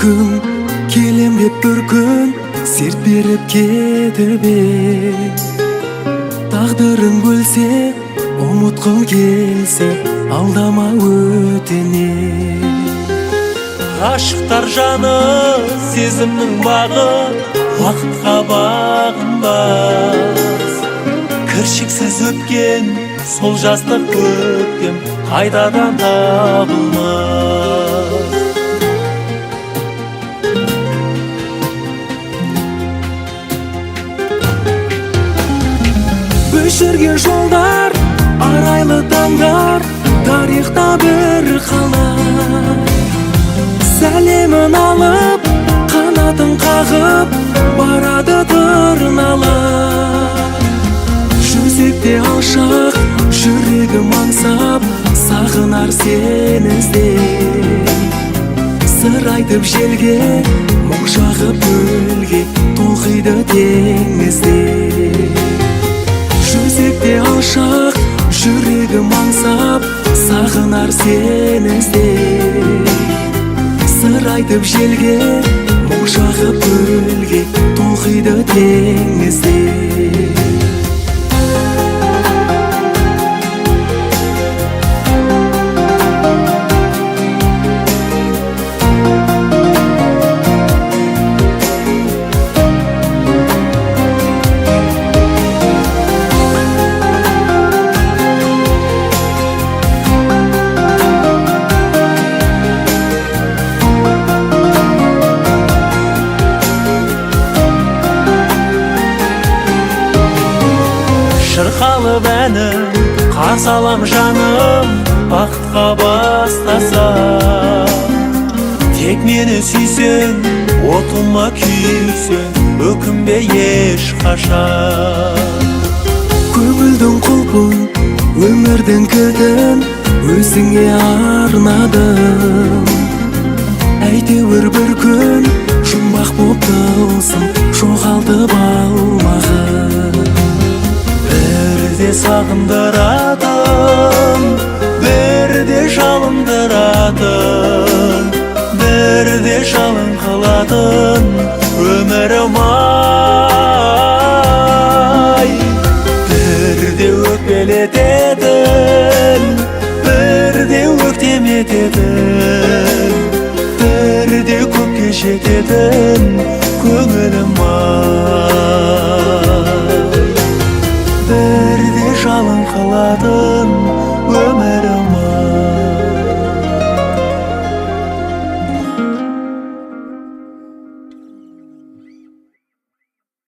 күн келем деп бір күн серт беріп кетіп тағдырың бөлсе ұмытқың келсе алдама өтіне. Ғашықтар жаны сезімнің бағы уақытқа бағынбас. Кіршіксіз өткен сол жастық өткем қайдадан табылмас. Өшірген жолдар, арайлы таңдар, тарихта бір қалар. Сәлемін алып, қанатын қағып, барады тырналар. Жүрсек те алшақ, жүрегім аңсап, сағынар сені іздеп. Сыр айтып желге, мұң шағып көлге, толқиды теңізде. Жүрсек те алшақ, жүрегім аңсап, сағынар сені іздеп. Сыр айтып желге, мұң шағып көлге, толқиды теңізде. Шырқалып әнім, қарсы алам жаным, бақытқа бастаса. Тек мені сүйсең, отыма күйсең, өкінбе ешқашан. Көңілдің құлпын, өмірдің кілтін өзіңе арнадым. Әйтеуір бір күн жұмбақ боп тылсым, жоғалтып алмағын. Бірде сағындыратын, бірде жалындыратын, бірде жалын қылатын өмірім ай. Бірде өкпелететін, бірде өктем ететін, бірде көкке жететін